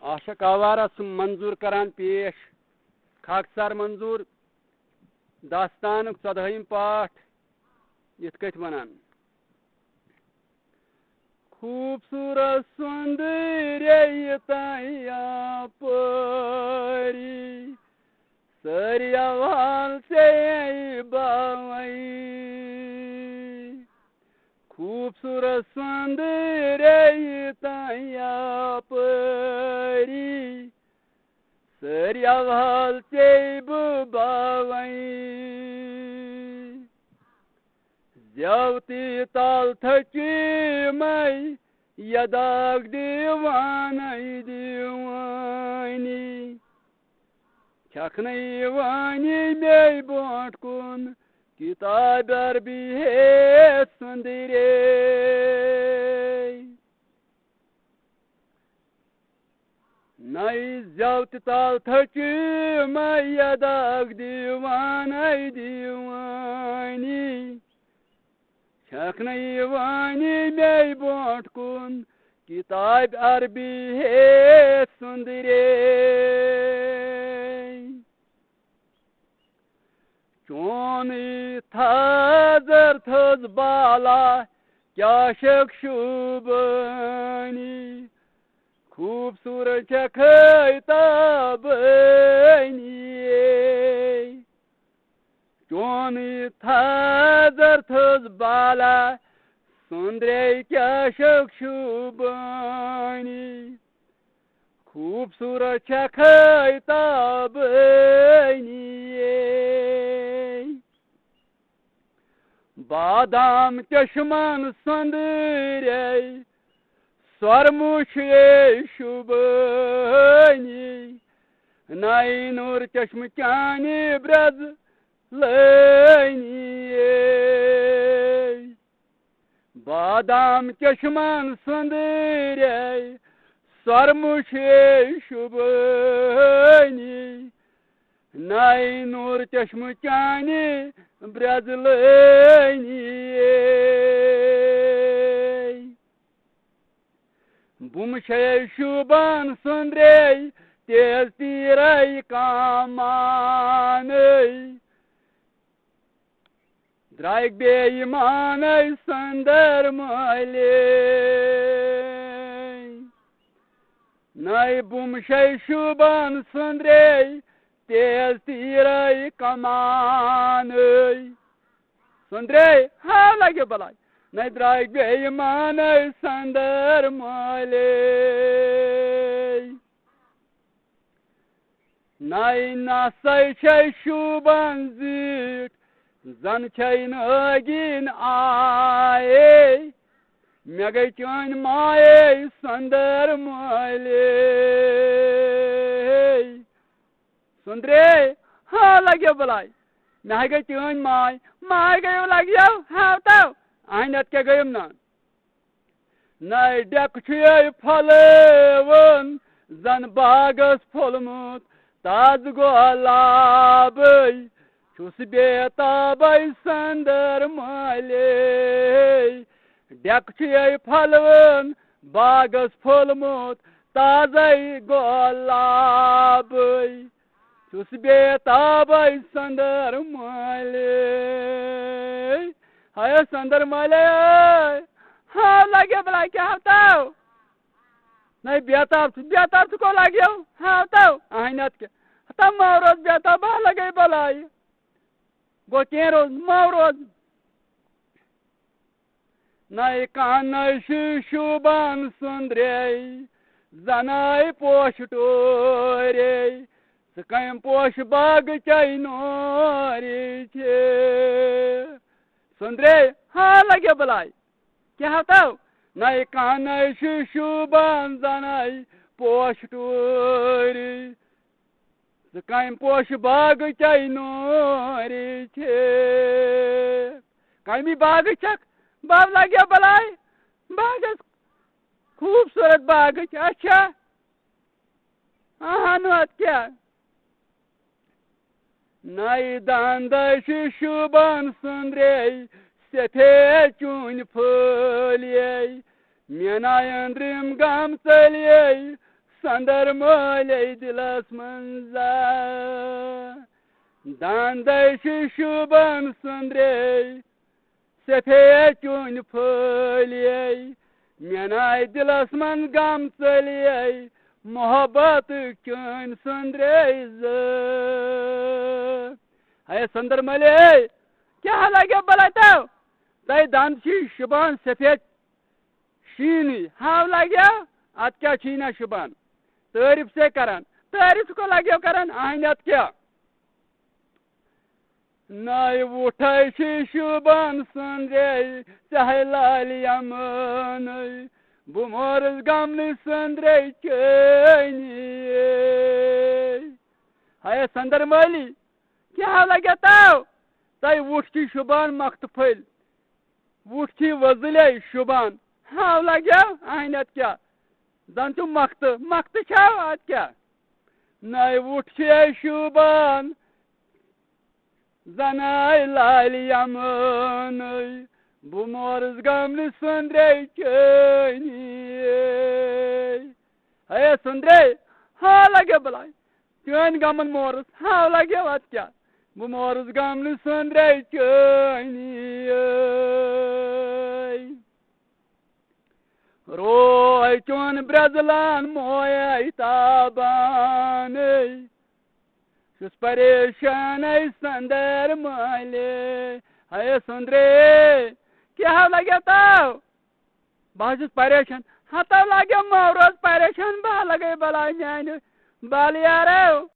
آشا کاوارس منظور کران پیش خاکسار منظور داستان 14 پاٹ یت کت ونان خوبصورت سندر تیا پری سریا وال سے بائی خوبصورت سندر تیا پری سریا وال سے بائی زیوتی تال تھچی مئی یداگ دیوانی دیوانی چھکنی وانی میں بونٹ کن کتاب عربی ہے سندرے نئی زیوتی تال تھچی مئی یداگ دیوانی دیوانی چھکنی وانی میں بونٹ کن کتاب عربی ہے سندرے چونی تھازر تھز بالا کیا شک شوبانی خوبصورت چھکھائی تابنی چونی تھازر تھز بالا سندرے کیا شک شوبانی خوبصورت چھکھائی تابنی بادام چشمان سندرے سرموش شوبانی نئی نور چشم چانی برز لینی بادام چشمان سندرے سرموش شوبانی نئی نور چشم چانی برز لینی بمشے شوبان سندرے تیز تیرے کامانی درائگ بے ایمان سندر مالی نئی بمشے شوبان سندرے تیز تیرے کمانی سندرے ہاں لگے بلائی نئی درائگ بے ایمان سندر مالی نئی ناسائی چھے شوبان زیٹ زن چھے نگین آئے مے گئی چون مائے سندر مالی سندرے ہاں لگے بلائی مے گئی چون مائے گئی لگے ہاں تو آئینت کے گئیم نا نئی ڈیک چھے پھلون زن باغس پھولمت تاز گلابی چھس بیتابی سندر مالی ڈیک چھے پھلون باغس پھولمت تاز گلابی چھس بیتابی سندر مالی ہائے سندر مالی ہاں لگے بلا کیا تو نہیں بیتاب کو لگے ہاں تو آئینت کے تم روز بیتاب لگے بلائی گو 3 روز روز نئی کان شوبان سندرے زنائی پوش ٹورے سکیم پوش باغ چائی نوری چھے سندرے ہاں لگے بلائی کیا تو نئی کان شوبان زنائی پوش ٹوری سکیم پوش باغ چائی نوری چھے کمی باغ چک باغ لگے بلائی باغ خوبصورت باغ اچھا ہاں کیا نئی داندش شوبان سندرے سفید چون پھلیے مینائن رم گام چلیے سندر مولے دلس منزا داندش شوبان سندرے سفید چون پھلیے مینائے دلس من غم چلیے محبت چون سندرے ہے سندر ملے کیا لگے بلا تو تہ دند شبان سفید شینی ہاو لگیا ات کیا چھینا شبان تعریف سے کران تعریف کو لگے کران آئینت کیا نائی وٹھائی شبان سندرے چاہے لالی امان بمورز گمنی سندرے چینی ہے سندر مالی کیا لگے تو تہ وٹھ شبان مخت پھل وٹھ وزلے شبان ہاو لگیا آئینت کیا زن چھ مخت چھو ات کیا نائی وٹھ شبان زنائی لالی امان بمورز گمنی سندرے چینی ہے سندرے ہاں لگے بلائی چین گمن مورز ہاں لگے ات کیا بمورز گمنی سندرے چینی روی چون برزلان موی تابان چھس پریشان سندر مالے ہے سندرے کیا لگے تو بہت پریشان ہتو لگے مورز پریشان بہ لگے بلائی میانہ بال یارو